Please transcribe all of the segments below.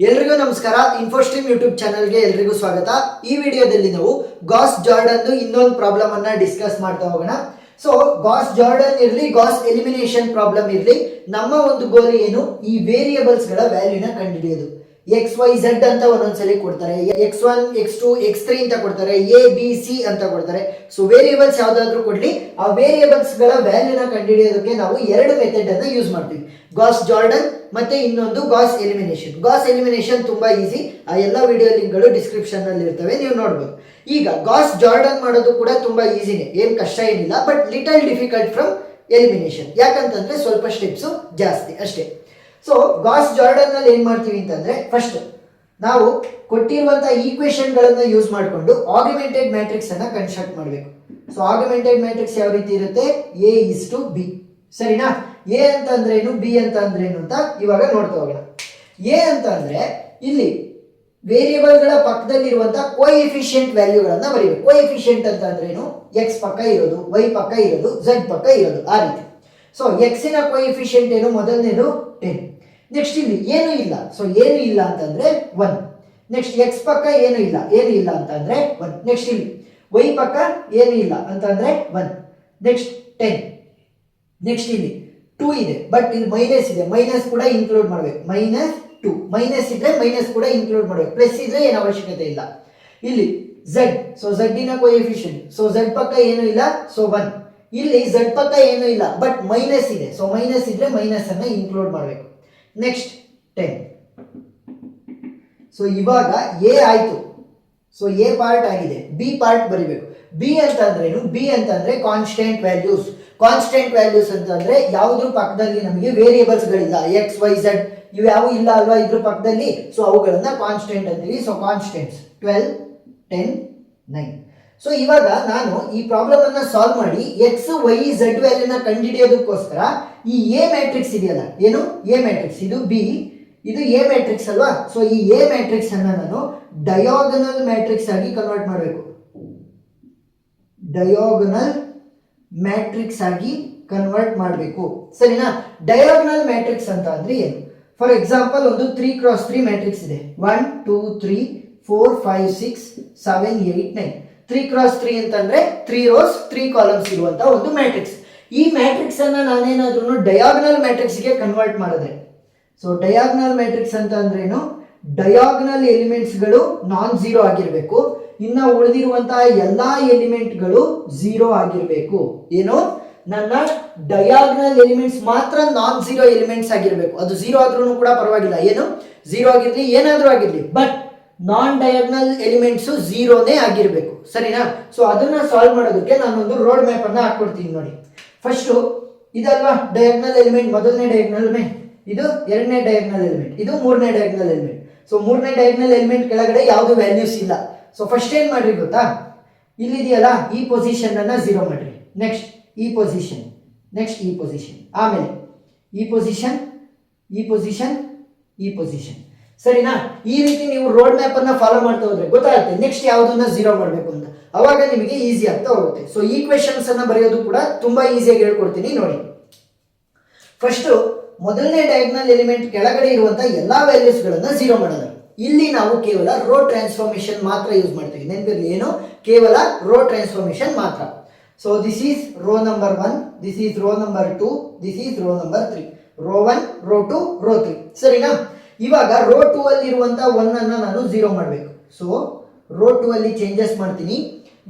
ಎಲ್ರಿಗೂ ನಮಸ್ಕಾರ. ಇನ್ಫೋಸ್ಟ್ರೀಮ್ ಯೂಟ್ಯೂಬ್ ಚಾನಲ್ಗೆ ಎಲ್ರಿಗೂ ಸ್ವಾಗತ. ಈ ವಿಡಿಯೋದಲ್ಲಿ ನಾವು ಗಾಸ್ ಜಾರ್ಡನ್ ಇನ್ನೊಂದು ಪ್ರಾಬ್ಲಮ್ ಅನ್ನ ಡಿಸ್ಕಸ್ ಮಾಡ್ತಾ ಹೋಗೋಣ. ಸೊ ಗಾಸ್ ಜಾರ್ಡನ್ ಇರಲಿ, ಗಾಸ್ ಎಲಿಮಿನೇಷನ್ ಪ್ರಾಬ್ಲಮ್ ಇರಲಿ, ನಮ್ಮ ಒಂದು ಗೋಲ್ ಏನು, ಈ ವೇರಿಯೇಬಲ್ಸ್ ಗಳ ವ್ಯಾಲ್ಯೂನ ಕಂಡುಹಿಡಿಯೋದು. XYZ ಅಂತ ಒಂದೊಂದ್ಸಲಿ ಕೊಡ್ತಾರೆ, X1 X2 X3 ಅಂತ ಕೊಡ್ತಾರೆ, ABC ಅಂತ ಕೊಡ್ತಾರೆ. ಸೊ ವೇರಿಯೇಬಲ್ಸ್ ಯಾವ್ದಾದ್ರು ಕೊಡ್ಲಿ, ಆ ವೇರಿಯೇಬಲ್ಸ್ ಗಳ ವ್ಯಾಲ್ಯೂನ ಕಂಡುಹಿಡಿಯೋದಕ್ಕೆ ನಾವು ಎರಡು ಮೆಥಡ್ ಅನ್ನ ಯೂಸ್ ಮಾಡ್ತೀವಿ, ಗಾಸ್ ಜಾರ್ಡನ್ ಮತ್ತೆ ಇನ್ನೊಂದು ಗಾಸ್ ಎಲಿಮಿನೇಷನ್. ಗಾಸ್ ಎಲಿಮಿನೇಷನ್ ತುಂಬಾ ಈಸಿ, ಆ ಎಲ್ಲ ವಿಡಿಯೋ ಲಿಂಕ್ಗಳು ಡಿಸ್ಕ್ರಿಪ್ಷನ್ ನಲ್ಲಿ ಇರ್ತವೆ, ನೀವು ನೋಡ್ಬೋದು. ಈಗ ಗಾಸ್ ಜಾರ್ಡನ್ ಮಾಡೋದು ಕೂಡ ತುಂಬಾ ಈಸಿನೇ, ಏನ್ ಕಷ್ಟ ಏನಿಲ್ಲ, but little difficult from elimination. ಯಾಕಂತಂದ್ರೆ ಸ್ವಲ್ಪ ಸ್ಟೆಪ್ಸ್ ಜಾಸ್ತಿ ಅಷ್ಟೇ. ಸೊ ಗಾಸ್ ಜಾರ್ಡನ್ ನಲ್ಲಿ ಏನ್ ಮಾಡ್ತೀವಿ ಅಂತಂದ್ರೆ, ಫಸ್ಟ್ ನಾವು ಕೊಟ್ಟಿರುವಂತಹ ಈಕ್ವೇಶನ್ ಗಳನ್ನ ಯೂಸ್ ಮಾಡಿಕೊಂಡು ಆಗ್ಯುಮೆಂಟೆಡ್ ಮ್ಯಾಟ್ರಿಕ್ಸ್ ಅನ್ನ ಕನ್ಸ್ಟ್ರಕ್ಟ್ ಮಾಡಬೇಕು. ಸೊ ಆಗ್ಯುಮೆಂಟೆಡ್ ಮ್ಯಾಟ್ರಿಕ್ಸ್ ಯಾವ ರೀತಿ ಇರುತ್ತೆ, A:B. ಸರಿನಾ? ಎ ಅಂತ ಅಂದ್ರೇನು, ಬಿ ಅಂತ ಅಂದ್ರೇನು ಅಂತ ಇವಾಗ ನೋಡ್ತಾ ಹೋಗೋಣ. ಎ ಅಂತ ಅಂದ್ರೆ ಇಲ್ಲಿ ವೇರಿಯೇಬಲ್ ಗಳ ಪಕ್ಕದಲ್ಲಿರುವಂತಹ ಕೋಎಫಿಷಿಯಂಟ್ ವ್ಯಾಲ್ಯೂಗಳನ್ನ ಬರೀಬೇಕು. ಕೋಎಫಿಷಿಯಂಟ್ ಅಂತ ಅಂದ್ರೇನು, ಎಕ್ಸ್ ಪಕ್ಕ ಇರೋದು, ವೈ ಪಕ್ಕ ಇರೋದು, ಝೆಡ್ ಪಕ್ಕ ಇರೋದು, ಆ ರೀತಿ. ಸೊ ಎಕ್ಸಿನ ಕೋಎಫಿಷಿಯಂಟ್ ಏನು, ಮೊದಲನೇದು 10. ನೆಕ್ಸ್ಟ್ ಇಲ್ಲಿ ಏನು ಇಲ್ಲ, ಸೊ ಏನು ಇಲ್ಲ ಅಂತಂದ್ರೆ 1. ನೆಕ್ಸ್ಟ್ ಎಕ್ಸ್ ಪಕ್ಕ ಏನು ಇಲ್ಲ, ಏನು ಇಲ್ಲ ಅಂತಂದ್ರೆ 1. ನೆಕ್ಸ್ಟ್ ಇಲ್ಲಿ ವೈ ಪಕ್ಕ ಏನು ಇಲ್ಲ ಅಂತಂದ್ರೆ 1. ನೆಕ್ಸ್ಟ್ 10. ನೆಕ್ಸ್ಟ್ ಇಲ್ಲಿ 2 ಇದೆ, ಬಟ್ ಇಲ್ಲಿ ಮೈನಸ್ ಇದೆ, ಮೈನಸ್ ಕೂಡ ಇನ್ಕ್ಲೂಡ್ ಮಾಡಬೇಕು. -2, ಮೈನಸ್ ಇದ್ರೆ ಮೈನಸ್ ಕೂಡ ಇನ್ಕ್ಲೂಡ್ ಮಾಡಬೇಕು, ಪ್ಲಸ್ ಇದ್ರೆ ಏನು ಅವಶ್ಯಕತೆ ಇಲ್ಲ. ಇಲ್ಲಿ ಝೆಡ್, ಸೊ ಝೆಡ್ ಇನ ಕೋಎಫಿಷಿಯಂಟ್, ಸೊ ಝೆಡ್ ಪಕ್ಕ ಏನು ಇಲ್ಲ, ಸೊ 1. ಇಲ್ಲಿ ಝೆಡ್ ಪಕ್ಕ ಏನು ಇಲ್ಲ, ಬಟ್ ಮೈನಸ್ ಇದೆ, ಸೊ ಮೈನಸ್ ಇದ್ರೆ ಮೈನಸ್ ಅನ್ನ ಇನ್ಕ್ಲೂಡ್ ಮಾಡಬೇಕು. ನೆಕ್ಸ್ಟ್ 10. ಸೊ ಇವಾಗ ಎ ಆಯ್ತು, ಸೊ ಎ ಪಾರ್ಟ್ ಆಗಿದೆ, ಬಿ ಪಾರ್ಟ್ ಬರಿಬೇಕು. ಬಿ ಅಂತ ಅಂದ್ರೇನು, ಬಿ ಅಂತಂದ್ರೆ ಕಾನ್ಸ್ಟೆಂಟ್ ವ್ಯಾಲ್ಯೂಸ್. ಕಾನ್ಸ್ಟೆಂಟ್ ವ್ಯಾಲ್ಯೂಸ್ ಅಂತಂದ್ರೆ ಯಾವ್ದ್ರ ಪಕ್ಕದಲ್ಲಿ ನಮಗೆ ವೇರಿಯೇಬಲ್ಸ್ ಗಳಿಲ್ಲ, XYZ ಇವು ಯಾವ ಇಲ್ಲ ಅಲ್ವಾ ಇದ್ರ ಪಕ್ಕದಲ್ಲಿ, ಸೊ ಅವುಗಳನ್ನ ಕಾನ್ಸ್ಟೆಂಟ್ ಅಂತೀವಿ. So constants 12, 10, 9. ಸೊ ಇವಾಗ ನಾನು ಈ ಪ್ರಾಬ್ಲಮ್ ಅನ್ನ ಸಾಲ್ವ್ ಮಾಡಿ XYZ ವ್ಯಾಲ್ಯೂನ ಕಂಡುಹಿಡಿಯೋದಕ್ಕೋಸ್ಕರ ಈ ಎ ಮ್ಯಾಟ್ರಿಕ್ಸ್ ಇದೆಯಲ್ಲ, ಏನು ಎ ಮ್ಯಾಟ್ರಿಕ್ಸ್, ಇದು ಬಿ, ಇದು ಎ ಮ್ಯಾಟ್ರಿಕ್ಸ್ ಅಲ್ವಾ. ಸೊ ಈ ಎ ಮ್ಯಾಟ್ರಿಕ್ಸ್ ಅನ್ನ ನಾನು ಡಯಾಗನಲ್ ಮ್ಯಾಟ್ರಿಕ್ಸ್ ಆಗಿ ಕನ್ವರ್ಟ್ ಮಾಡಬೇಕು. ಡಯಾಗನಲ್ ಮ್ಯಾಟ್ರಿಕ್ಸ್ ಆಗಿ ಕನ್ವರ್ಟ್ ಮಾಡಬೇಕು, ಸರಿನಾ? ಡಯಾಗನಲ್ ಮ್ಯಾಟ್ರಿಕ್ಸ್ ಅಂತ ಅಂದ್ರೆ ಏನು? ಫಾರ್ ಎಕ್ಸಾಂಪಲ್ ಒಂದು 3x3 ಮ್ಯಾಟ್ರಿಕ್ಸ್ ಇದೆ, 1 2 3 4 5 6 7 8 9. 3x3 ಅಂತಂದ್ರೆ 3 rows 3 ಕಾಲಮ್ಸ್ ಇರುವಂತ ಒಂದು ಮ್ಯಾಟ್ರಿಕ್ಸ್. ಈ ಮ್ಯಾಟ್ರಿಕ್ಸ್ ಅನ್ನ ನಾನೇನಾದ್ರೂ ಡಯಾಗನಲ್ ಮ್ಯಾಟ್ರಿಕ್ಸ್ ಗೆ ಕನ್ವರ್ಟ್ ಮಾಡಿದ್ರೆ, ಸೊ ಡಯಾಗನಲ್ ಮ್ಯಾಟ್ರಿಕ್ಸ್ ಅಂತ ಅಂದ್ರೇನು, ಡಯಾಗನಲ್ ಎಲಿಮೆಂಟ್ಸ್ ಗಳು ನಾನ್ ಝೀರೋ ಆಗಿರ್ಬೇಕು, ಇನ್ನ ಉಳಿದಿರುವಂತಹ ಎಲ್ಲಾ ಎಲಿಮೆಂಟ್ಗಳು ಝೀರೋ ಆಗಿರ್ಬೇಕು. ಏನು, ನನ್ನ ಡಯಾಗನಲ್ ಎಲಿಮೆಂಟ್ಸ್ ಮಾತ್ರ ನಾನ್ ಝೀರೋ ಎಲಿಮೆಂಟ್ಸ್ ಆಗಿರ್ಬೇಕು. ಅದು ಝೀರೋ ಆದ್ರೂ ಕೂಡ ಪರವಾಗಿಲ್ಲ, ಏನು ಝೀರೋ ಆಗಿರ್ಲಿ, ಏನಾದ್ರೂ ಆಗಿರ್ಲಿ, ಬಟ್ ನಾನ್ ಡಯಾಗನಲ್ ಎಲಿಮೆಂಟ್ಸ್ ಝೀರೋನೇ ಆಗಿರ್ಬೇಕು, ಸರಿನಾ? ಸೊ ಅದನ್ನ ಸಾಲ್ವ್ ಮಾಡೋದಕ್ಕೆ ನಾನೊಂದು ರೋಡ್ ಮ್ಯಾಪ್ ಅನ್ನ ಹಾಕೊಡ್ತೀನಿ ನೋಡಿ. ಫಸ್ಟ್ ಇದಲ್ವಾ ಡಯಾಗನಲ್ ಎಲಿಮೆಂಟ್, ಮೊದಲನೇ ಡಯಾಗನಲ್ ಎಲಿಮೆಂಟ್, ಇದು ಎರಡನೇ ಡಯಾಗನಲ್ ಎಲಿಮೆಂಟ್, ಇದು ಮೂರನೇ ಡಯಾಗನಲ್ ಎಲಿಮೆಂಟ್. ಸೊ ಮೂರನೇ ಡಯಾಗನಲ್ ಎಲಿಮೆಂಟ್ ಕೆಳಗಡೆ ಯಾವ್ದು ವ್ಯಾಲ್ಯೂಸ್ ಇಲ್ಲ. ಸೊ ಫಸ್ಟ್ ಏನ್ ಮಾಡ್ರಿ ಗೊತ್ತಾ, ಇಲ್ಲಿದೆಯಲ್ಲ ಈ ಪೊಸಿಷನ್ ಅನ್ನ ಝೀರೋ ಮಾಡ್ರಿ. ನೆಕ್ಸ್ಟ್ ಈ ಪೊಸಿಷನ್, ನೆಕ್ಸ್ಟ್ ಈ ಪೊಸಿಷನ್, ಆಮೇಲೆ ಈ ಪೊಸಿಷನ್, ಈ ಪೊಸಿಷನ್, ಈ ಪೊಸಿಷನ್, ಸರಿನಾ? ಈ ರೀತಿ ನೀವು ರೋಡ್ ಮ್ಯಾಪ್ ಅನ್ನ ಫಾಲೋ ಮಾಡ್ತಾ ಹೋದ್ರೆ ಗೊತ್ತಾಗುತ್ತೆ ನೆಕ್ಸ್ಟ್ ಯಾವ್ದನ್ನ ಝೀರೋ ಮಾಡಬೇಕು ಅಂತ. ಅವಾಗ ನಿಮಗೆ ಈಸಿ ಆಗ್ತಾ ಹೋಗುತ್ತೆ. ಸೊ ಈಕ್ವೇಶನ್ಸ್ ಅನ್ನ ಬರೆಯೋದು ಕೂಡ ತುಂಬಾ ಈಸಿಯಾಗಿ ಹೇಳ್ಕೊಡ್ತೀನಿ ನೋಡಿ. ಫಸ್ಟ್ ಮೊದಲನೇ ಡಯಾಗನಲ್ ಎಲಿಮೆಂಟ್ ಕೆಳಗಡೆ ಇರುವಂತಹ ಎಲ್ಲಾ ವ್ಯಾಲ್ಯೂಸ್ ಗಳನ್ನ ಝೀರೋ ಮಾಡೋದು. ಇಲ್ಲಿ ನಾವು ಕೇವಲ ರೋ ಟ್ರಾನ್ಸ್ಫಾರ್ಮೇಶನ್ ಮಾತ್ರ ಯೂಸ್ ಮಾಡ್ತೀವಿ, ನೆನಪಿರಲಿ, ಏನು, ಕೇವಲ ರೋ ಟ್ರಾನ್ಸ್ಫಾರ್ಮೇಶನ್ ಮಾತ್ರ. So this is row number 1, this is row number 2, this is row number 3, row 1, row 2, row 3, ಸರಿನಾ? ಇವಾಗ ರೋ 2 ಅಲ್ಲಿ ಇರುವಂತಹ 1 ಅನ್ನ ನಾನು ಝೀರೋ ಮಾಡಬೇಕು. ಸೊ ರೋ 2 ಅಲ್ಲಿ ಚೇಂಜಸ್ ಮಾಡ್ತೀನಿ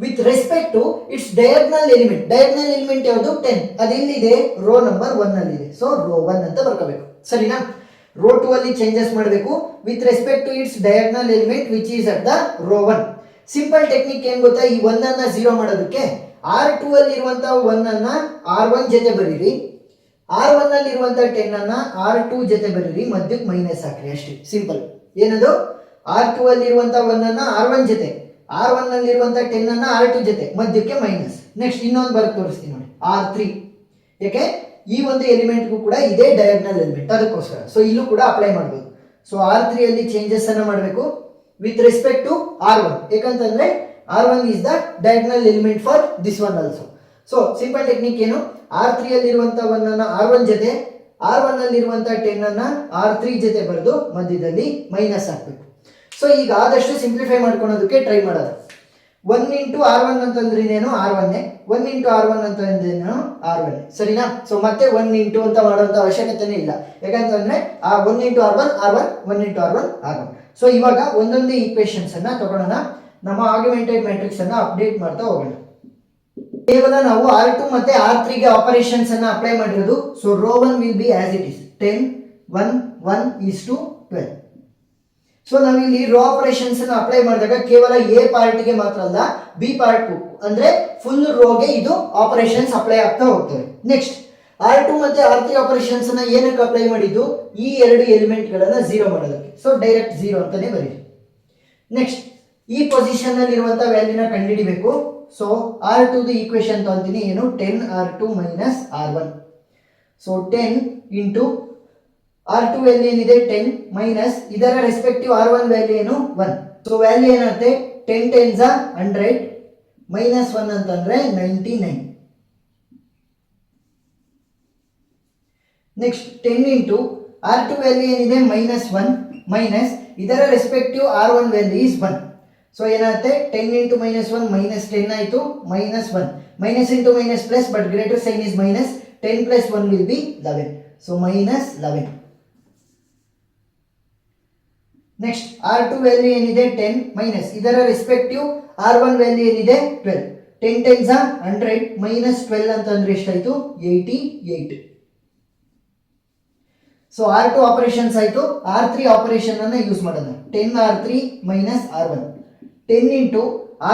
with respect to its diagonal element. Diagonal element ಯಾವುದು, 10, ಅದೆಲ್ಲಿದೆ, ರೋ ನಂಬರ್ 1 ಅಲ್ಲಿ ಇದೆ. ಸೊ ರೋ 1 ಅಂತ ಬರ್ಕೋಬೇಕು, ಸರಿನಾ? ರೋ 2 ಅಲ್ಲಿ ಚೇಂಜಸ್ ಮಾಡಬೇಕು with respect to its diagonal element which is at the row 1. Simple technique ಏನ್ ಗೊತ್ತಾ, ಈ 1 ಅನ್ನ ಝೀರೋ ಮಾಡೋದಕ್ಕೆ R2 ಅಲ್ಲಿ ಇರುವಂತಹ 1 ಅನ್ನ R1 ಜೊತೆ ಬರೀರಿ, R1 ಅಲ್ಲಿ ಇರುವಂತಹ 10 ಅನ್ನ R2 ಜೊತೆ ಬರೀರಿ, ಮಧ್ಯಕ್ಕೆ ಮೈನಸ್ ಹಾಕ್ರಿ, ಅಷ್ಟೇ ಸಿಂಪಲ್. ಏನದು, R2 ಅಲ್ಲಿ ಇರುವಂತಹ 1 ಅನ್ನ R1 ಜೊತೆ, R1 ಅಲ್ಲಿ ಇರುವಂತಹ 10 ಅನ್ನ R2 ಜೊತೆ, ಮಧ್ಯಕ್ಕೆ ಮೈನಸ್. ನೆಕ್ಸ್ಟ್ ಇನ್ನೊಂದು ಬರೆದು ತೋರಿಸ್ತೀನಿ ನೋಡಿ, R3. ಯಾಕೆ, ಈ ಒಂದು ಎಲಿಮೆಂಟ್ಗೂ ಕೂಡ ಇದೇ ಡಯಾಗನಲ್ ಎಲಿಮೆಂಟ್, ಅದಕ್ಕೋಸ್ಕರ. ಸೊ ಇಲ್ಲೂ ಕೂಡ ಅಪ್ಲೈ ಮಾಡಬಹುದು. ಸೊ R3 ಅಲ್ಲಿ ಚೇಂಜಸ್ ಅನ್ನ ಮಾಡಬೇಕು ವಿತ್ ರೆಸ್ಪೆಕ್ಟ್ ಟು R1, ಯಾಕಂತಂದ್ರೆ R1 is the diagonal element for this one also. So simple technique ಏನು, R3 ಅಲ್ಲಿ ಇರುವಂತಹ 1 ಅನ್ನ R1 ಜೊತೆ, R1 ಅಲ್ಲಿರುವಂಥ 10 ಅನ್ನ R3 ಜೊತೆ ಬರೆದು ಮಧ್ಯದಲ್ಲಿ ಮೈನಸ್ ಹಾಕಬೇಕು. ಸೊ ಈಗ ಆದಷ್ಟು ಸಿಂಪ್ಲಿಫೈ ಮಾಡ್ಕೊಳೋದಕ್ಕೆ ಟ್ರೈ ಮಾಡೋದು. 1 ಇಂಟು R1 ಅಂತಂದ್ರೆ ಇನ್ನೇನು R1, 1 ಇಂಟು R1 ಅಂತಂದ್ರೇನು R1, ಸರಿನಾ? ಸೊ ಮತ್ತೆ 1 ಇಂಟು ಅಂತ ಮಾಡುವಂಥ ಅವಶ್ಯಕತೆನೇ ಇಲ್ಲ, ಯಾಕಂತಂದ್ರೆ ಆ 1 into R1 R1, 1 into R1 R1. So ಇವಾಗ ಒಂದೊಂದೇ ಈಕ್ವೇಶನ್ಸ್ ಅನ್ನ ತಗೊಳ್ಳೋಣ, ನಮ್ಮ ಆಗ್ಯುಮೆಂಟೆಡ್ ಮ್ಯಾಟ್ರಿಕ್ಸ್ ಅನ್ನ ಅಪ್ಡೇಟ್ ಮಾಡ್ತಾ ಹೋಗೋಣ. ಕೇವಲ ನಾವು R2 ಮತ್ತೆ R3 ಗೆ ಆಪರೇಷನ್ಸ್ ಅನ್ನ ಅಪ್ಲೈ ಮಾಡಿರೋದು. So row 1 will be as it is 10 1 1 is to 12. So ನಾವಿಲ್ಲಿ ರೋ ಆಪರೇಷನ್ಸ್ ಅನ್ನು ಅಪ್ಲೈ ಮಾಡಿದಾಗ ಕೇವಲ ಎ ಪಾರ್ಟ್ ಗೆ ಮಾತ್ರ ಅಲ್ಲ, ಬಿ ಪಾರ್ಟ್ ಅಂದ್ರೆ ಫುಲ್ ರೋಗೆ ಇದು ಆಪರೇಷನ್ಸ್ ಅಪ್ಲೈ ಆಗ್ತಾ ಹೋಗ್ತವೆ. ನೆಕ್ಸ್ಟ್ R2 ಮತ್ತೆ R3 ಆಪರೇಷನ್ಸ್ ಅನ್ನ ಏನಕ್ಕೆ ಅಪ್ಲೈ ಮಾಡಿದ್ದು? ಈ ಎರಡು ಎಲಿಮೆಂಟ್ ಗಳನ್ನ 0 ಮಾಡೋದಕ್ಕೆ. ಸೊ ಡೈರೆಕ್ಟ್ 0 ಅಂತಾನೆ ಬರೀರಿ. ನೆಕ್ಸ್ಟ್ ಈ ಪೊಸಿಷನ್ ಅಲ್ಲಿ ಇರುವಂತ ವ್ಯಾಲ್ಯೂನ ಕಂಡುಹಿಡಿಬೇಕು. ಸೊ R2 ದ ಈಕ್ವೇಶನ್ ತಗೊಂತೀನಿ, ಏನು 10R2 minus R1. So 10 into R2 value ಏನಿದೆ 10 ಮೈನಸ್ ಇದರ ರೆಸ್ಪೆಕ್ಟಿವ್ R1 ವ್ಯಾಲ್ಯೂ ಏನು 1. ಸೊ ವ್ಯಾಲ್ಯೂ ಏನಾಗುತ್ತೆ 10 10s 100 ಮೈನಸ್ 1 ಅಂತಂದ್ರೆ 99. ನೆಕ್ಸ್ಟ್ 10 ಇಂಟು R2 ವ್ಯಾಲ್ಯೂ ಏನಿದೆ ಮೈನಸ್ 1 ಮೈನಸ್ ಇದರ respective R1 value is 1. So ಏನಾಗುತ್ತೆ 10 ಇಂಟು ಮೈನಸ್ 1 ಮೈನಸ್ 10 ಆಯಿತು minus 1, minus into minus plus but greater sign is minus, 10 plus 1 will be 11. So minus 11. Next R2 value ಏನಿದೆ 10 minus ಇದರ respective R1 value ಏನಿದೆ 12. 10 10s 100 minus 12 ಅಂತಂದ್ರೆ ಎಷ್ಟಾಯ್ತು 88. So R2 operations ಆಯ್ತು. R3 operation ಅನ್ನ use ಮಾಡೋಣ. 10R3 minus R1. 10 into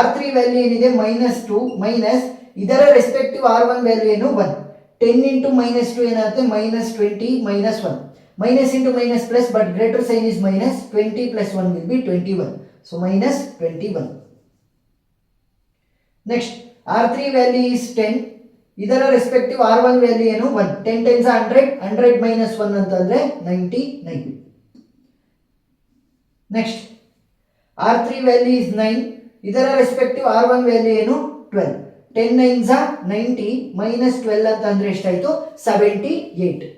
R3 value ಏನಿದೆ minus 2 minus ಇದರ ರೆಸ್ಪೆಕ್ಟಿವ್ R1 ವ್ಯಾಲ್ಯೂ ಏನು 1. 10 ಇಂಟು ಮೈನಸ್ 2 ಏನಾಗುತ್ತೆ minus 20 minus 1, minus into minus plus but greater sign is minus, 20 plus 1 will be 21. So minus 21. Next R3 value is 10, ಇದರ respective R1 value ಏನು 1. 10 10s 100, 100 minus 1 ಅಂತಂದ್ರೆ 99. Next R3 value is 9, ಇದರ respective R1 value ಏನು 12. 10 9s 90 minus 12 ಅಂತಂದ್ರೆ ಎಷ್ಟಾಯ್ತು 78.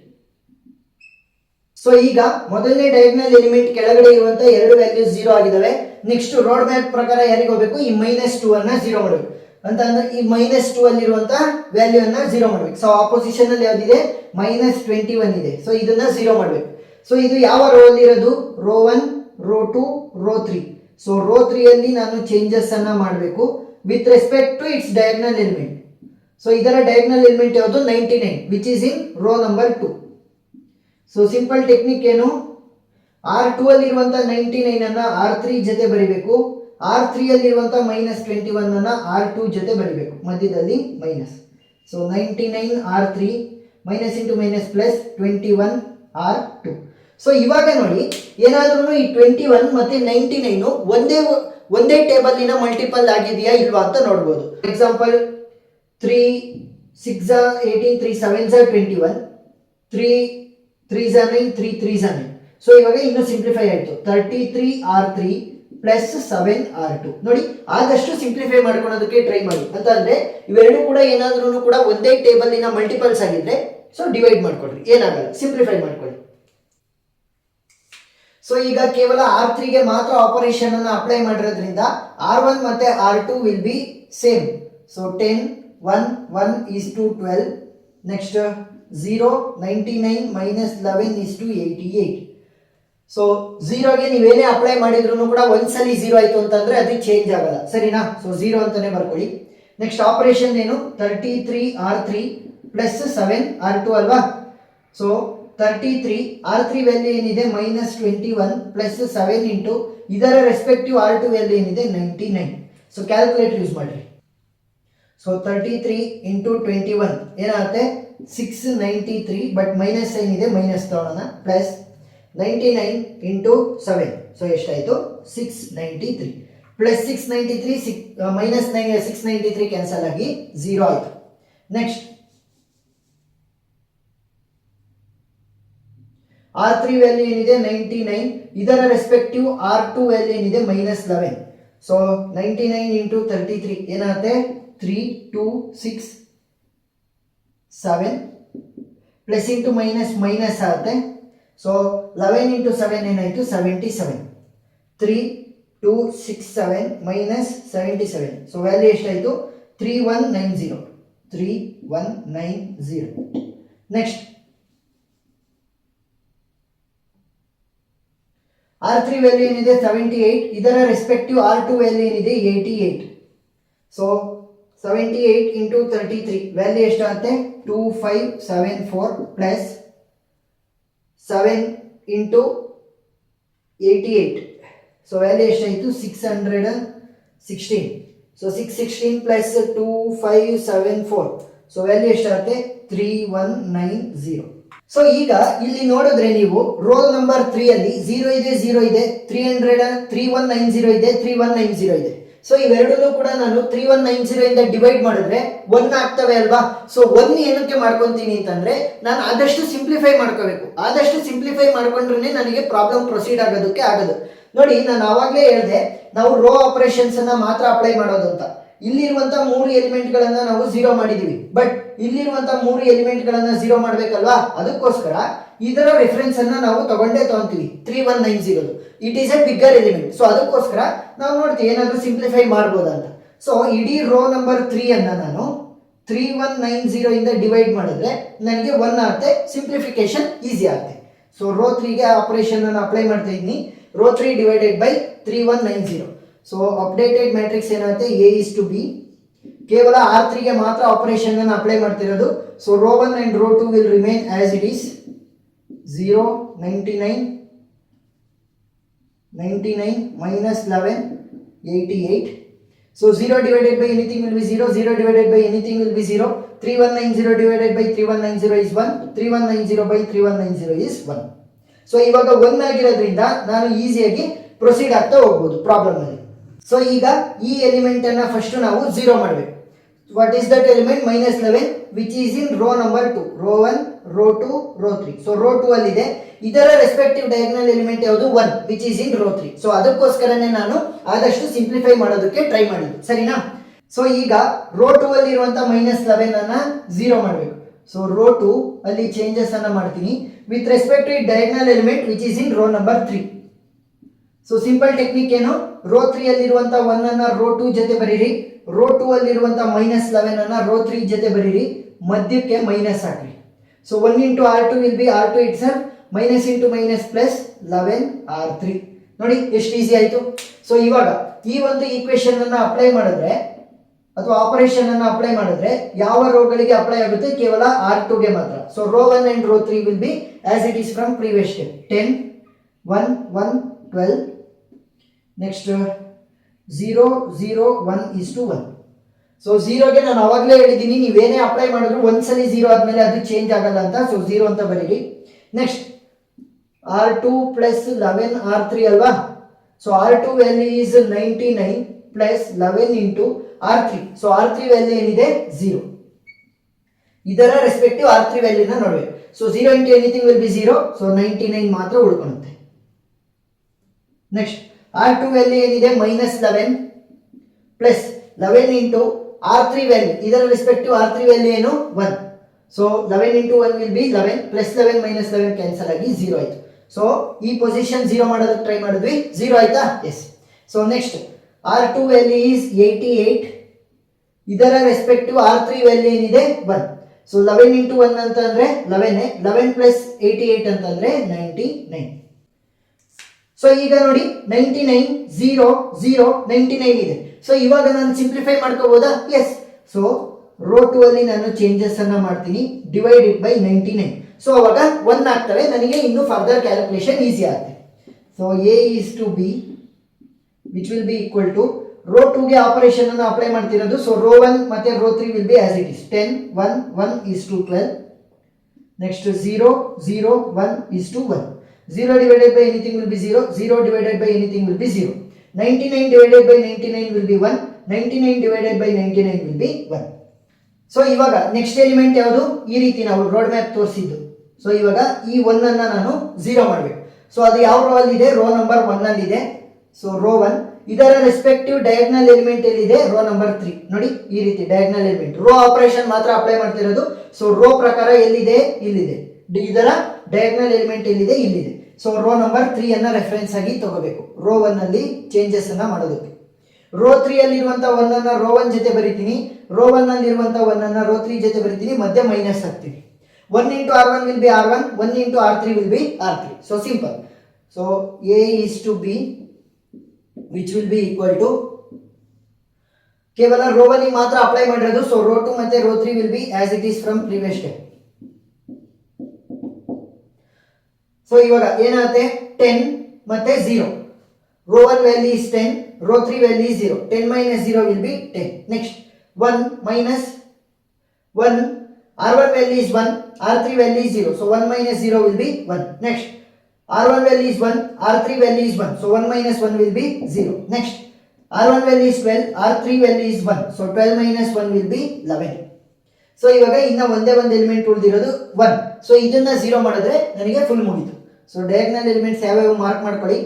So ಈಗ ಮೊದಲನೇ diagonal element ಕೆಳಗಡೆ ಇರುವಂತ ಎರಡು ವ್ಯಾಲ್ಯೂಸ್ 0 ಆಗಿದಾವೆ. ನೆಕ್ಸ್ಟ್ ರೋಡ್ ಮ್ಯಾಪ್ ಪ್ರಕಾರ ಯಾರಿಗೆ ಹೋಗಬೇಕು, ಈ ಮೈನಸ್ 2 ಅನ್ನ 0 ಮಾಡಬೇಕು. ಅಂತಂದ್ರೆ ಈ ಮೈನಸ್ 2 ಅಲ್ಲಿರುವಂತ ವ್ಯಾಲ್ಯೂ ಅನ್ನ 0 ಮಾಡಬೇಕು. ಸೊ ಆಪೋಸಿಷನ್ ಅಲ್ಲಿ ಯಾವ್ದಿದೆ ಮೈನಸ್ 21 ಇದೆ. ಸೊ ಇದನ್ನ 0 ಮಾಡಬೇಕು. ಸೊ ಇದು ಯಾವ ರೋ ಅಲ್ಲಿ ಇರೋದು, row 1 row 2 row 3. So row 3 ಅಲ್ಲಿ ನಾನು ಚೇಂಜಸ್ ಅನ್ನ ಮಾಡಬೇಕು with respect to its diagonal element. So ಇದರ ಡಯಾಗ್ನಲ್ ಎಲಿಮೆಂಟ್ ಯಾವುದು 99 which is in row number 2. So simple technique ಏನು, R2 ಅಲ್ಲಿರುವಂತ 99 ಅನ್ನ R3 ಜೊತೆ ಬರಿಬೇಕು, R3 ಅಲ್ಲಿರುವಂತ ಮೈನಸ್ 21 ಅನ್ನ R2 ಜೊತೆ ಬರಿಬೇಕು, ಮಧ್ಯದಲ್ಲಿ minus. So 99 R3 minus into minus plus 21 R2. So ಇವಾಗ ನೋಡಿ ಏನಾದ್ರೂ ಈ 21 ಮತ್ತೆ 99 ಒಂದೇ ಟೇಬಲ್ ಮಲ್ಟಿಪಲ್ ಆಗಿದೆಯಾ ಇಲ್ವಾ ಅಂತ ನೋಡ್ಬೋದು. ಎಕ್ಸಾಂಪಲ್ 3 6 18 3 7 21, 3 3 9 3 3 9. ಸೊ ಇವಾಗ ಇನ್ನು ಸಿಂಪ್ಲಿಫೈ ಆಯ್ತು, 33 R3 ಪ್ಲಸ್ 7 R2. ನೋಡಿ ಆದಷ್ಟು ಸಿಂಪ್ಲಿಫೈ ಮಾಡ್ಕೊಳ್ಳೋದಕ್ಕೆ ಟ್ರೈ ಮಾಡಿ. ಅಂತಂದ್ರೆ ಇವೆರಡು ಕೂಡ ಏನಾದ್ರೂ ಕೂಡ ಒಂದೇ ಟೇಬಲ್ ಮಲ್ಟಿಪಲ್ಸ್ ಆಗಿದ್ರೆ ಸೊ ಡಿವೈಡ್ ಮಾಡ್ಕೊಡ್ರಿ, ಏನಾಗಲ್ಲ, ಸಿಂಪ್ಲಿಫೈ ಮಾಡ್ಕೊಳ್ಳಿ. ಸೊ ಈಗ ಕೇವಲ R3 ಗೆ ಮಾತ್ರ ಆಪರೇಷನ್ ಅನ್ನು ಅಪ್ಲೈ ಮಾಡಿರೋದ್ರಿಂದ R1 ಮತ್ತೆ R2 will be same. So 10 1 1 is to 12. Next 0 99 minus 11 is to 88. So 0ಗೆ ನೀವೇನೇ ಅಪ್ಲೈ ಮಾಡಿದ್ರು ಕೂಡ ಒಂದ್ಸಲಿ 0 ಆಯ್ತು ಅಂತಂದ್ರೆ ಅದು ಚೇಂಜ್ ಆಗಲ್ಲ, ಸರಿನಾ? ಸೊ 0 ಅಂತಾನೆ ಬರ್ಕೊಳ್ಳಿ. ನೆಕ್ಸ್ಟ್ ಆಪರೇಷನ್ ಏನು, 33 R3 ಪ್ಲಸ್ 7 R2 ಅಲ್ವಾ? ಸೊ 33 R3 ವ್ಯಾಲ್ಯೂ ಏನಿದೆ ಮೈನಸ್ 21 ಪ್ಲಸ್ 7 ಇಂಟು ಇದರ ರೆಸ್ಪೆಕ್ಟಿವ್ R2 ವ್ಯಾಲ್ಯೂ ಏನಿದೆ 99. ಸೊ ಕ್ಯಾಲ್ಕುಲೇಟರ್ ಯೂಸ್ ಮಾಡ್ರಿ. ಸೊ 33 ಇಂಟು 21 ಏನಾಗುತ್ತೆ 693, ಬಟ್ ಮೈನಸ್ ಸೈನ್ ಇದೆ ಮೈನಸ್ ತಗೊಳ್ಳೋಣ, ಪ್ಲಸ್ 99 ಇಂಟು 7. ಸೊ ಎಷ್ಟಾಯಿತು 693 ಪ್ಲಸ್ 693 ಮೈನಸ್ 693 ಕ್ಯಾನ್ಸಲ್ ಆಗಿ 0 ಆಯಿತು. ನೆಕ್ಸ್ಟ್ R3 ವ್ಯಾಲ್ಯೂ ಏನಿದೆ 99, ಇದರ ರೆಸ್ಪೆಕ್ಟಿವ್ R2 ವ್ಯಾಲ್ಯೂ ಏನಿದೆ ಮೈನಸ್ 11. ಸೊ 99 ಇಂಟು 33 ಏನಾಗುತ್ತೆ 3 2 6 7 ಪ್ಲಸ್ ಇಂಟು ಮೈನಸ್ ಮೈನಸ್ ಆಗುತ್ತೆ. ಸೊ 11 ಇಂಟು 7 ಏನಾಯಿತು 77. 3 2 6 7 ಮೈನಸ್ 77. ಸೊ ವ್ಯಾಲ್ಯೂ ಎಷ್ಟಾಯಿತು 3190. 3190. ನೆಕ್ಸ್ಟ್ R3 ವ್ಯಾಲ್ಯೂ ಏನಿದೆ 78. ಇದರ ರೆಸ್ಪೆಕ್ಟಿವ್ R2 ವ್ಯಾಲ್ಯೂ ಏನಿದೆ 88. ಸೊ 78 ಇಂಟು 33 ವ್ಯಾಲ್ಯೂ ಎಷ್ಟಾಗುತ್ತೆ 2574 ಪ್ಲಸ್ 7 ಇಂಟು 88. ಸೊ ವ್ಯಾಲ್ಯೂ ಎಷ್ಟಾಯಿತು 616. So 616 plus 2574. ಸೊ ವ್ಯಾಲ್ಯೂ ಎಷ್ಟಾಗುತ್ತೆ 3190. ಸೊ ಈಗ ಇಲ್ಲಿ ನೋಡಿದ್ರೆ ನೀವು ರೋಲ್ ನಂಬರ್ 3 ಅಲ್ಲಿ 0 ಇದೆ 0 ಇದೆ 300 3190 ಇದೆ 3190 ಇದೆ. ಸೊ ಇವೆರಡೂ ಕೂಡ ನಾನು 3190 ಇಂದ ಡಿವೈಡ್ ಮಾಡಿದ್ರೆ 1 ಆಗ್ತವೆ ಅಲ್ವಾ. ಸೊ 1 ಏನಕ್ಕೆ ಮಾಡ್ಕೊಂತೀನಿ ಅಂತಂದ್ರೆ ನಾನು ಆದಷ್ಟು ಸಿಂಪ್ಲಿಫೈ ಮಾಡ್ಕೋಬೇಕು. ಆದಷ್ಟು ಸಿಂಪ್ಲಿಫೈ ಮಾಡ್ಕೊಂಡ್ರೆ ನನಗೆ ಪ್ರಾಬ್ಲಮ್ ಪ್ರೊಸೀಡ್ ಆಗೋದಕ್ಕೆ ಆಗೋದು. ನೋಡಿ ನಾನು ಆವಾಗಲೇ ಹೇಳಿದೆ ನಾವು ರೋ ಆಪರೇಷನ್ಸ್ ಅನ್ನ ಮಾತ್ರ ಅಪ್ಲೈ ಮಾಡೋದು ಅಂತ. ಇಲ್ಲಿರುವಂತ 3 ಎಲಿಮೆಂಟ್ಗಳನ್ನ ನಾವು 0 ಮಾಡಿದೀವಿ. ಬಟ್ ಇಲ್ಲಿರುವಂತ 3 ಎಲಿಮೆಂಟ್ಗಳನ್ನ 0 ಮಾಡ್ಬೇಕಲ್ವಾ, ಅದಕ್ಕೋಸ್ಕರ ಇದರ ರೆಫರೆನ್ಸ್ ಅನ್ನ ನಾವು ತಗೊಂತೀವಿ 3190. It is A bigger element. So ಅದಕ್ಕೋಸ್ಕರ ನಾವು ನೋಡ್ತೀವಿ ಏನಾದ್ರೂ ಸಿಂಪ್ಲಿಫೈ ಮಾಡ್ಬೋದಂತ. ಸೊ ಇಡೀ ರೋ ನಂಬರ್ 3 ಅನ್ನ ನಾನು 3190 ಇಂದ ಡಿವೈಡ್ ಮಾಡಿದ್ರೆ ನನಗೆ 1 ಆಗುತ್ತೆ. ಸಿಂಪ್ಲಿಫಿಕೇಶನ್ ಈಸಿ ಆಗುತ್ತೆ. ಸೊ ರೋ 3ಗೆ ಆಪರೇಷನ್ ಅನ್ನು ಅಪ್ಲೈ ಮಾಡ್ತಾ ಇದ್ದೀನಿ. Row 3 divided by 3190. So updated matrix ಏನಾಗುತ್ತೆ A:B. ಕೇವಲ R3ಗೆ ಮಾತ್ರ ಆಪರೇಷನ್ ಅನ್ನು ಅಪ್ಲೈ ಮಾಡ್ತಿರೋದು. So row 1 and row 2 will remain as it is 0 99 99 minus 11 88. So 0 divided by anything will be 0. 0 divided by anything will be 0. 3190 divided by 3190 is 1. 3190 by 3190 is 1. So ಇವಾಗ 1 ಆಗಿರೋದ್ರಿಂದ ನಾನು ಈಸಿಯಾಗಿ ಪ್ರೊಸೀಡ್ ಆಗ್ತಾ ಹೋಗ್ಬೋದು ಪ್ರಾಬ್ಲಮ್ ಅಲ್ಲಿ. So ಈಗ ಈ ಎಲಿಮೆಂಟ್ ಅನ್ನ ಫಸ್ಟ್ ನಾವು 0 ಮಾಡಬೇಕು. What is that element -11 which is in row number 2. Row 1 row 2 row 3. So row 2 ಅಲ್ಲಿ ಇದೆ. ಇದರ ರೆಸ್ಪೆಕ್ಟಿವ್ ಡಯಾಗ್ನಲ್ ಎಲಿಮೆಂಟ್ ಯಾವುದು 1 which is in row 3. So ಅದಕ್ಕೋಸ್ಕರನೇ ನಾನು ಆದಷ್ಟು ಸಿಂಪ್ಲಿಫೈ ಮಾಡೋದಕ್ಕೆ ಟ್ರೈ ಮಾಡಿದ್ದು, ಸರಿನಾ. ಸೊ ಈಗ ರೋ 2 ಅಲ್ಲಿ ಇರುವಂತ -11 ಅನ್ನ 0 ಮಾಡಬೇಕು. ಸೊ ರೋ 2 ಅಲ್ಲಿ ಚೇಂಜಸ್ ಅನ್ನ ಮಾಡ್ತೀನಿ with respect to diagonal element which is in row number 3. So simple technique ಏನು, ರೋ 3 ಅಲ್ಲಿರುವಂತ 1 ಅನ್ನ ರೋ 2 ಜೊತೆ ಬರೀರಿ. ರೋ 2 ಅಲ್ಲಿರುವಂತ -11 ಅನ್ನ ರೋ 3 ಜೊತೆ ಬರೀರಿ. ಮಧ್ಯಕ್ಕೆ ಮೈನಸ್ ಹಾಕ್ರಿ. So 1 into R2 will be R2 itself minus into minus plus 11 R3. ನೋಡಿ ಎಷ್ಟು ಈಸಿ ಆಯಿತು. ಸೊ ಇವಾಗ ಈ ಒಂದು ಈಕ್ವೇಶನ್ ಅನ್ನ ಅಪ್ಲೈ ಮಾಡಿದ್ರೆ ಅಥವಾ ಆಪರೇಷನ್ ಅನ್ನ ಅಪ್ಲೈ ಮಾಡಿದ್ರೆ ಯಾವ ರೋಗಳಿಗೆ ಅಪ್ಲೈ ಆಗುತ್ತೆ, ಕೇವಲ R2ಗೆ ಮಾತ್ರ. So row 1 and row 3 will be as it is from previous step. 10 1 1 12. Next 0 0 1 is to 1. So 0ಗೆ ನಾನು ಅವಾಗಲೇ ಹೇಳಿದ್ದೀನಿ ನೀವೇನೇ ಅಪ್ಲೈ ಮಾಡಿದ್ರು ಒಂದ್ಸಲಿ 0 ಆದ್ಮೇಲೆ ಅದು ಚೇಂಜ್ ಆಗಲ್ಲ ಅಂತ. ಸೊ 0 ಅಂತ ಬರೀರಿ. ನೆಕ್ಸ್ಟ್ R2 ಪ್ಲಸ್ 11 R3 ಅಲ್ವಾ. So R2 value is 99 plus 11 into R3. So R3 value ಏನಿದೆ 0. ಇದರ ರೆಸ್ಪೆಕ್ಟಿವ್ R3 ವ್ಯಾಲ್ಯೂನ ನೋಡ್ಬೇಕು. So 0 into anything will be 0. So 99 ಮಾತ್ರ ಉಳ್ಕೊಳ್ಳುತ್ತೆ. ನೆಕ್ಸ್ಟ್ R2 ವ್ಯಾಲ್ಯೂ ಏನಿದೆ -11 ಪ್ಲಸ್ 11 ಇಂಟು R3 ವ್ಯಾಲ್ಯೂ. ಇದರ ರೆಸ್ಪೆಕ್ಟಿವ್ R3 ವ್ಯಾಲ್ಯೂ ಏನು 1. So 11 into 1 will be 11 plus 11 minus 11 cancel ಆಗಿ 0 ಆಯಿತು. So ಈ ಪೊಸಿಷನ್ 0 ಮಾಡೋದಕ್ಕೆ ಟ್ರೈ ಮಾಡಿದ್ವಿ, 0 ಆಯ್ತಾ. Yes. So next R2 value is 88. ಇದರ ರೆಸ್ಪೆಕ್ಟಿವ್ R3 ವ್ಯಾಲ್ಯೂ ಏನಿದೆ 1. ಸೊ 11 ಇಂಟು 1 ಅಂತಂದ್ರೆ 11 11 ಪ್ಲಸ್ 88 ಅಂತಂದ್ರೆ 99. ಸೊ ಈಗ ನೋಡಿ 99 0 0 99 ಇದೆ. ಸೊ ಇವಾಗ ನಾನು ಸಿಂಪ್ಲಿಫೈ ಮಾಡ್ಕೋಬಹುದಾ. ಎಸ್. ಸೊ ರೋ 2 ಅಲ್ಲಿ ನಾನು ಚೇಂಜಸ್ ಅನ್ನ ಮಾಡ್ತೀನಿ. Divide it by 99. ಸೊ ಅವಾಗ 1 ಆಗ್ತವೆ. ನನಗೆ ಇನ್ನು ಫರ್ದರ್ ಕ್ಯಾಲ್ಕುಲೇಷನ್ ಈಸಿ ಆಗುತ್ತೆ. So A:B which will be equal to row 2ಗೆ ಆಪರೇಷನ್ ಅನ್ನು ಅಪ್ಲೈ ಮಾಡ್ತಿರೋದು. ಸೊ ರೋ 1 ಮತ್ತೆ row 3 will be as it is 10 1 1 is to 12. Next 0 0 1 is to 1. 0 divided by anything will be 0. 0 divided by anything will be 0. 99 divided by 99 will be 1. 99 divided by 99 will be 1. So ಇವಾಗ next element ಯಾವುದು, ಈ ರೀತಿ ನಾವು road map ತೋರಿಸಿದ್ದು. So ಇವಾಗ ಈ 1 ಅನ್ನ ನಾನು 0 ಮಾಡಬೇಕು. ಸೊ ಅದು ಯಾವ ರೋ ಅಲ್ಲಿ ಇದೆ, ರೋ ನಂಬರ್ 1 ಅಲ್ಲಿ ಇದೆ. ಸೊ ರೋ 1 ಇದರ ರೆಸ್ಪೆಕ್ಟಿವ್ ಡಯಾಗ್ನಲ್ ಎಲಿಮೆಂಟ್ ಎಲ್ಲಿದೆ, ರೋ ನಂಬರ್ 3. ನೋಡಿ ಈ ರೀತಿ ಡಯಾಗ್ನಲ್ ಎಲಿಮೆಂಟ್, ರೋ ಆಪರೇಷನ್ ಮಾತ್ರ ಅಪ್ಲೈ ಮಾಡ್ತಿರೋದು. ಸೊ ರೋ ಪ್ರಕಾರ ಎಲ್ಲಿದೆ, ಇಲ್ಲಿದೆ. ಇದರ ಡಯಾಗ್ನಲ್ ಎಲಿಮೆಂಟ್ ಎಲ್ಲಿದೆ, ಇಲ್ಲಿದೆ. ಸೊ ರೋ ನಂಬರ್ 3 ಅನ್ನ ರೆಫರೆನ್ಸ್ ಆಗಿ ತಗೋಬೇಕು ರೋ 1 ಅಲ್ಲಿ ಚೇಂಜಸ್ ಅನ್ನ ಮಾಡೋದಕ್ಕೆ. ರೋ 3 ಅಲ್ಲಿ ಇರುವಂತ 1 ಅನ್ನ ರೋ 1 ಜೊತೆ ಬರೀತೀನಿ, ರೋ 1 ಅಲ್ಲಿ ಇರುವಂತ 1 ಅನ್ನ ರೋ 3 ಜೊತೆ ಬರೀತೀನಿ, ಮಧ್ಯೆ ಮೈನಸ್ ಹಾಕ್ತೀನಿ. 1 into R1 will be R1, 1 into R3 will be R3. So simple. So A is to B, which will be equal to, ಕೇವಲ ರೋ 1 ಗೆ ಮಾತ್ರ ಅಪ್ಲೈ ಮಾಡಿರೋದು. ಸೊ ರೋ 2 ಮತ್ತೆ row 3 will be as it is from previous step. So ಇವಾಗ ಏನಾಗುತ್ತೆ, 10 ಮತ್ತೆ 0. Row 1 value is 10, row 3 value is 0. 10 minus 0 will be 10. Next 1 minus 1, R1 value is 1, R3 value is 0. So 1 minus 0 will be 1. Next R1 value is 1, R3 value is 1. So 1 minus 1 will be 0. Next R1 value is 12, R3 value is 1. So 12 minus 1 will be 11. So ಇವಾಗ ಇನ್ನ ಒಂದೇ ಒಂದು element ಉಳಿದಿರೋದು 1. So ಇದನ್ನ 0 ಮಾಡಿದ್ರೆ ನನಗೆ full ಮುಗೀತು. So diagonal elements ಯಾವ್ಯಾವ ಮಾರ್ಕ್ ಮಾಡ್ಕೊಳ್ಳಿ.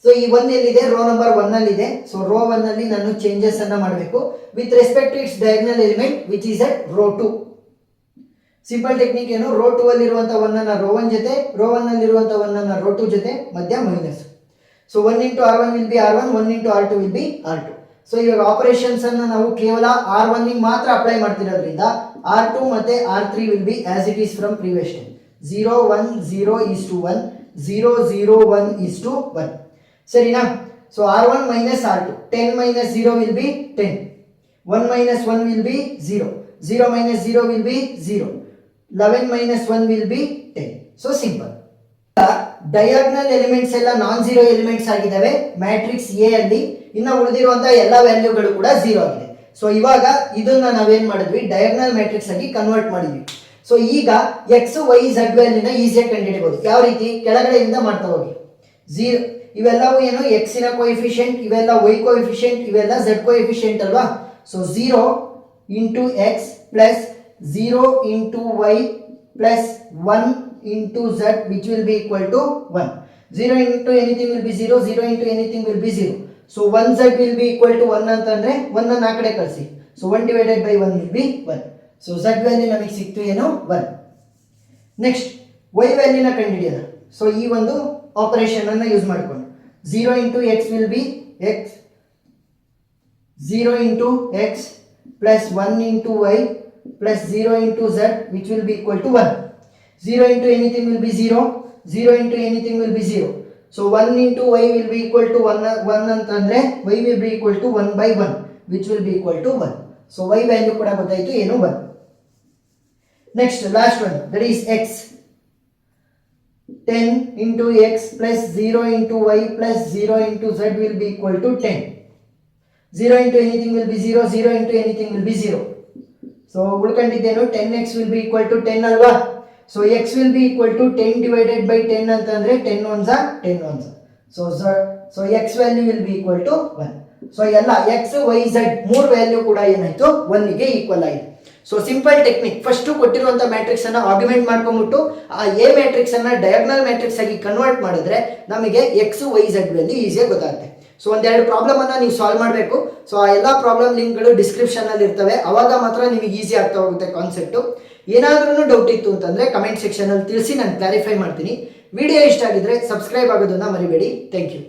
ಸೊ ಈ 1 ಎಲ್ಲಿದೆ, ರೋ ನಂಬರ್ 1 ಅಲ್ಲಿ ಇದೆ. ಸೊ ರೋ 1 ಅಲ್ಲಿ ನಾನು ಚೇಂಜಸ್ ಅನ್ನ ಮಾಡಬೇಕು with respect to its diagonal element which is at row 2. Simple technique ಏನು, ರೋ 2 ಅಲ್ಲಿ ಇರುವಂತ 1 ಅನ್ನ ರೋ 1 ಜೊತೆ, ರೋ 1 ಅಲ್ಲಿ ಇರುವಂತ 1 ಅನ್ನ ರೋ 2 ಜೊತೆ, ಮಧ್ಯ minus. So 1 into R1 will be R1, 1 into R2 will be R2. So ಇವಾಗ ಆಪರೇಷನ್ಸ್ ಅನ್ನ ನಾವು ಕೇವಲ R1 ಗೆ ಮಾತ್ರ ಅಪ್ಲೈ ಮಾಡ್ತಿರೋದ್ರಿಂದ R2 ಮತ್ತೆ R3 will be as it is from previous time. 0 1 0 is to 1, 0 0 1 is to 1. ಸರಿನಾ? So R1 minus R2, 10 minus 0 will be 10, 1 minus 1 will be 0, 0 minus 0 will be 0, 11 minus 1 will be 10. So simple. Diagonal elements ಎಲ್ಲ non zero elements ಆಗಿದ್ದಾವೆ matrix A ಅಲ್ಲಿ. ಇನ್ನು ಉಳಿದಿರುವಂತಹ ಎಲ್ಲ ವ್ಯಾಲ್ಯೂಗಳು ಕೂಡ 0 ಆಗಿದೆ. So ಇವಾಗ ಇದನ್ನ ನಾವೇನ್ ಮಾಡಿದ್ವಿ, ಡಯಾಗ್ನಲ್ ಮ್ಯಾಟ್ರಿಕ್ಸ್ ಆಗಿ ಕನ್ವರ್ಟ್ ಮಾಡಿದ್ವಿ. ಸೊ ಈಗ ಎಕ್ಸ್ ವೈ ಝಡ್ ವ್ಯಾಲ್ಯೂನ ಈಸಿಯಾಗಿ ಕಂಡುಹಿಡಿಯಬಹುದು. ಯಾವ ರೀತಿ, ಕೆಳಗಡೆಯಿಂದ ಮಾಡ್ತಾ ಹೋಗಿ. 0 ಇವೆಲ್ಲವೂ ಏನು, ಎಕ್ಸಿನ ಕೋಎಫಿಷಿಯಂಟ್, ಇವೆಲ್ಲ ವೈ ಕೋಎಫಿಷಿಯಂಟ್, ಇವೆಲ್ಲ ಝಡ್ ಕೋಎಫಿಷಿಯಂಟ್ ಅಲ್ವಾ. So 0 into X plus 0 into y plus 1 into z which will be equal to 1. 0 into anything will be 0, 0 into anything will be 0. So 1z will be equal to 1 ಅಂತಂದ್ರೆ 1 ಅನ್ನು ಆ ಕಡೆ ಕಳಿಸಿ. So 1 divided by 1 will be 1. So z value ನಮಗೆ ಸಿಕ್ತು ಏನು, 1. Next y ವ್ಯಾಲ್ಯೂನ ಕಂಡುಹಿಡಿಯೋಣ. So ಈ ಒಂದು ಆಪರೇಷನ್ ಅನ್ನು ಯೂಸ್ ಮಾಡಿಕೊಂಡು 0 into x will be x, 0 into x plus 1 into y plus 0 into z which will be equal to 1. 0 into anything will be 0, 0 into anything will be 0. So 1 into y will be equal to 1 ಅಂತಂದ್ರೆ y will be equal to 1 by 1 which will be equal to 1. So y value ಕೂಡ ಗೊತ್ತಾಯಿತು ಏನು, 1. Next last one, that is x. 10 into x plus 0 into y plus 0 into z will be equal to 10. 0 into anything will be 0, 0 into anything will be 0. So ಉಳ್ಕೊಂಡಿದ್ದೇನು, 10x will be equal to 10 ಅಲ್ವಾ. So x will be equal to 10 divided by 10 ಅಂತಂದ್ರೆ 10 ones are 10 ones. So x value will be equal to 1. So ಎಲ್ಲ x y z ಮೂರು value ಕೂಡ ಏನಾಯ್ತು, 1 ಗೆ equal ಆಯಿತು. So simple technique, first ಕೊಟ್ಟಿರುವಂತ matrix ಅನ್ನ ಆರ್ಗ್ಯುಮೆಂಟ್ ಮಾಡ್ಕೊಂಡ್ಬಿಟ್ಟು ಆ ಎ ಮ್ಯಾಟ್ರಿಕ್ಸ್ ಅನ್ನ ಡಯಾಗ್ನಲ್ ಮ್ಯಾಟ್ರಿಕ್ಸ್ ಆಗಿ ಕನ್ವರ್ಟ್ ಮಾಡಿದ್ರೆ ನಮಗೆ x y z ವ್ಯಾಲ್ಯೂ ಈಸಿಯಾಗಿ ಗೊತ್ತಾಗುತ್ತೆ. ಸೊ ಒಂದೆರಡು ಪ್ರಾಬ್ಲಮ್ ಅನ್ನ ನೀವು ಸಾಲ್ವ್ ಮಾಡಬೇಕು. ಸೊ ಆ ಎಲ್ಲ ಪ್ರಾಬ್ಲಮ್ ಲಿಂಕ್ಗಳು ಡಿಸ್ಕ್ರಿಪ್ಷನ್ ಅಲ್ಲಿ ಇರ್ತವೆ, ಅವಾಗ ಮಾತ್ರ ನಿಮಗೆ ಈಸಿ ಆಗ್ತಾ ಹೋಗುತ್ತೆ ಕಾನ್ಸೆಪ್ಟು. ಏನಾದ್ರೂ ಡೌಟ್ ಇತ್ತು ಅಂತಂದ್ರೆ ಕಮೆಂಟ್ ಸೆಕ್ಷನ್ ಅಲ್ಲಿ ತಿಳಿಸಿ, ನಾನು ಕ್ಲಾರಿಫೈ ಮಾಡ್ತೀನಿ. ವಿಡಿಯೋ ಇಷ್ಟ ಆಗಿದ್ರೆ ಸಬ್ಸ್ಕ್ರೈಬ್ ಆಗೋದನ್ನ ಮರಿಬೇಡಿ. Thank you.